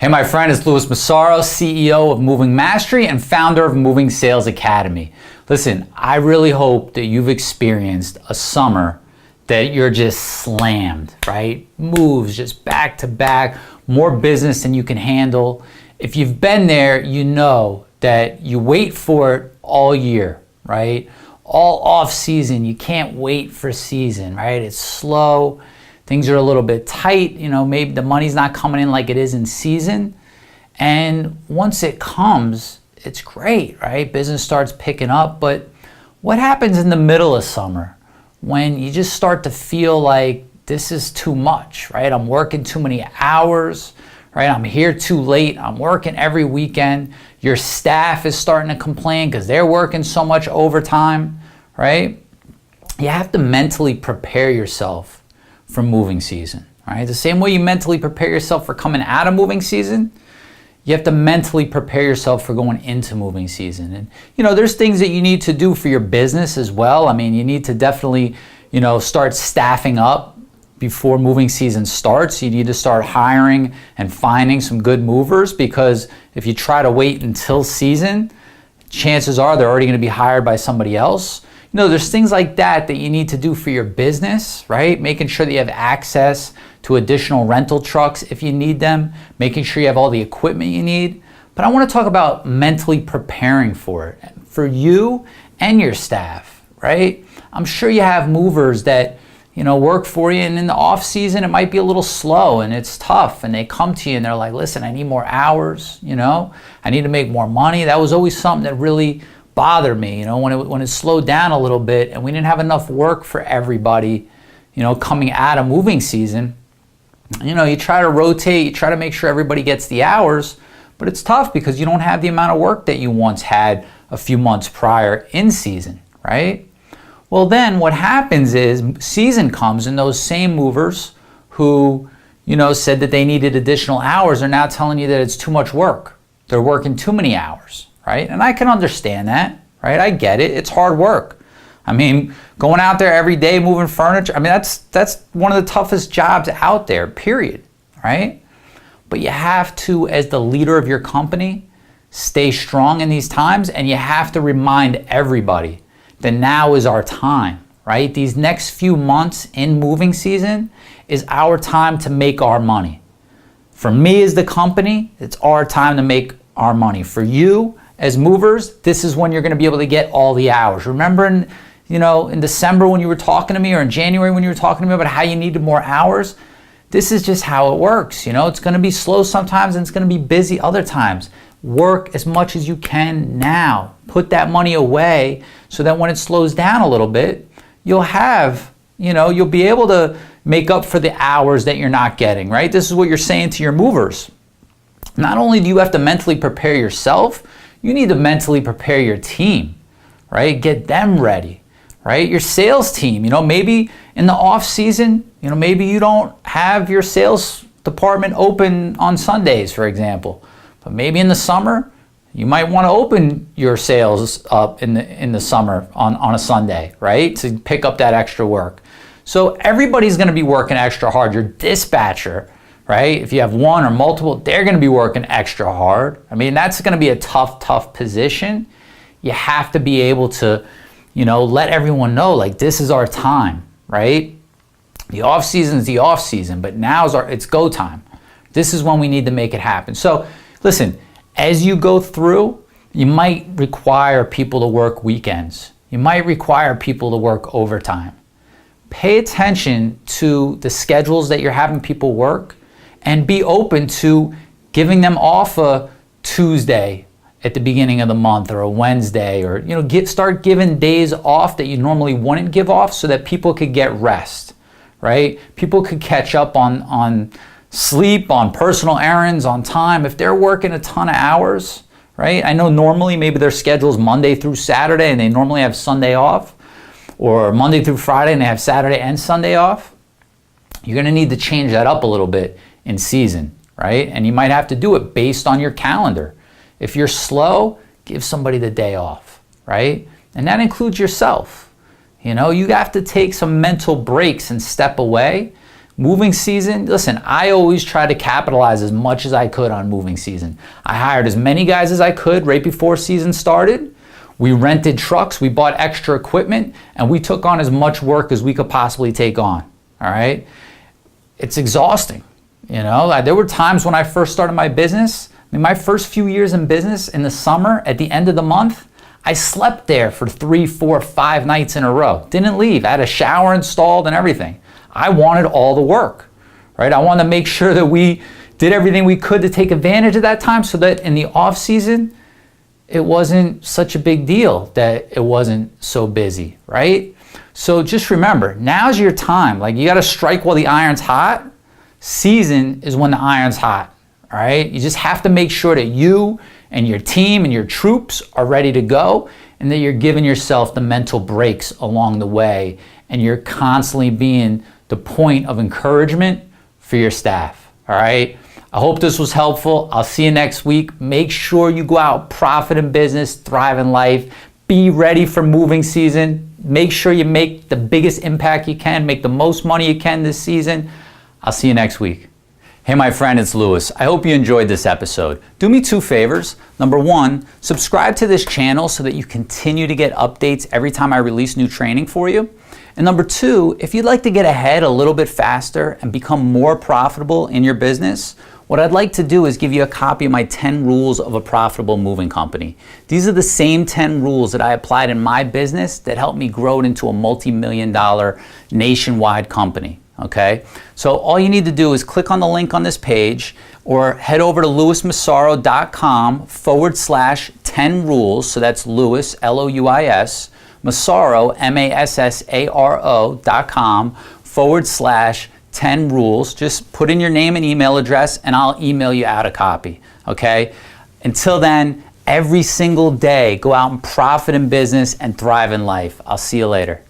Hey, my friend, it's Massaro, CEO of Moving Mastery and founder of Moving Sales Academy. Listen, I really hope that you've experienced a summer that you're just slammed, right? Moves just back to back, more business than you can handle. If you've been there, you know that you wait for it all year, right? All off season, you can't wait for season, right? It's slow. Things are a little bit tight, maybe the money's not coming in like it is in season. And once it comes, it's great, right? Business starts picking up. But what happens in the middle of summer when you just start to feel like this is too much, right? I'm working too many hours, right? I'm here too late. I'm working every weekend. Your staff is starting to complain because they're working so much overtime, right? You have to mentally prepare yourself for moving season, right? The same way you mentally prepare yourself for coming out of moving season, you have to mentally prepare yourself for going into moving season. And, there's things that you need to do for your business as well. I mean, you need to definitely, start staffing up before moving season starts. You need to start hiring and finding some good movers, because if you try to wait until season, chances are they're already going to be hired by somebody else. There's things like that you need to do for your business, right? Making sure that you have access to additional rental trucks if you need them, making sure you have all the equipment you need. But I want to talk about mentally preparing for it, for you and your staff, right? I'm sure you have movers that, work for you, and in the off season, it might be a little slow and it's tough, and they come to you and they're like, listen, I need more hours, I need to make more money. That was always something that really bothered me, when it slowed down a little bit and we didn't have enough work for everybody, coming out of moving season. You try to rotate, you try to make sure everybody gets the hours, but it's tough because you don't have the amount of work that you once had a few months prior in season, right? Well, then what happens is season comes and those same movers who, said that they needed additional hours are now telling you that it's too much work. They're working too many hours, right? And I can understand that, right? I get it. It's hard work. I mean, going out there every day moving furniture, that's one of the toughest jobs out there, period, right? But you have to, as the leader of your company, stay strong in these times, and you have to remind everybody that now is our time, right? These next few months in moving season is our time to make our money. For me as the company, it's our time to make our money. For you as movers, this is when you're going to be able to get all the hours. Remember in December when you were talking to me, or in January when you were talking to me about how you needed more hours? This is just how it works. It's going to be slow sometimes and it's going to be busy other times. Work as much as you can now. Put that money away so that when it slows down a little bit, you'll be able to make up for the hours that you're not getting, right? This is what you're saying to your movers. Not only do you have to mentally prepare yourself, you need to mentally prepare your team, right? Get them ready, right? Your sales team, maybe in the off season, maybe you don't have your sales department open on Sundays, for example. But maybe in the summer, you might want to open your sales up in the summer on a Sunday, right? To pick up that extra work. So everybody's going to be working extra hard. Your dispatcher, right? If you have one or multiple, they're going to be working extra hard. That's going to be a tough position. You have to be able to, let everyone know, like, this is our time, right? The off season is the off season, but now it's go time. This is when we need to make it happen. So listen, as you go through, you might require people to work weekends. You might require people to work overtime. Pay attention to the schedules that you're having people work, and be open to giving them off a Tuesday at the beginning of the month, or a Wednesday, or start giving days off that you normally wouldn't give off, so that people could get rest, right? People could catch up on sleep, on personal errands, on time. If they're working a ton of hours, right? I know normally maybe their schedule's Monday through Saturday and they normally have Sunday off, or Monday through Friday and they have Saturday and Sunday off. You're going to need to change that up a little bit in season, right? And you might have to do it based on your calendar. If you're slow, give somebody the day off, right? And that includes yourself. You have to take some mental breaks and step away Moving season, listen, I always try to capitalize as much as I could on moving season. I hired as many guys as I could right before season started. We rented trucks, we bought extra equipment, and we took on as much work as we could possibly take on, all right? It's exhausting, you know? There were times when I first started my business, my first few years in business, in the summer, at the end of the month, I slept there for 3, 4, 5 nights in a row. Didn't leave. I had a shower installed and everything. I wanted all the work, right? I wanted to make sure that we did everything we could to take advantage of that time so that in the off season, it wasn't such a big deal that it wasn't so busy, right? So just remember, now's your time. Like, you got to strike while the iron's hot. Season is when the iron's hot, all right? You just have to make sure that you and your team and your troops are ready to go, and that you're giving yourself the mental breaks along the way, and you're constantly being the point of encouragement for your staff, all right? I hope this was helpful. I'll see you next week. Make sure you go out, profit in business, thrive in life, be ready for moving season. Make sure you make the biggest impact you can, make the most money you can this season. I'll see you next week. Hey, my friend, it's Lewis. I hope you enjoyed this episode. Do me 2 favors. Number 1, subscribe to this channel so that you continue to get updates every time I release new training for you. And number 2, if you'd like to get ahead a little bit faster and become more profitable in your business, what I'd like to do is give you a copy of my 10 rules of a profitable moving company. These are the same 10 rules that I applied in my business that helped me grow it into a multi-million-dollar nationwide company. Okay, so all you need to do is click on the link on this page or head over to lewismassaro.com/10 rules. So that's Lewis, L-O-U-I-S, Massaro, MASSARO.com/10 rules. Just put in your name and email address and I'll email you out a copy. Okay, until then, every single day, go out and profit in business and thrive in life. I'll see you later.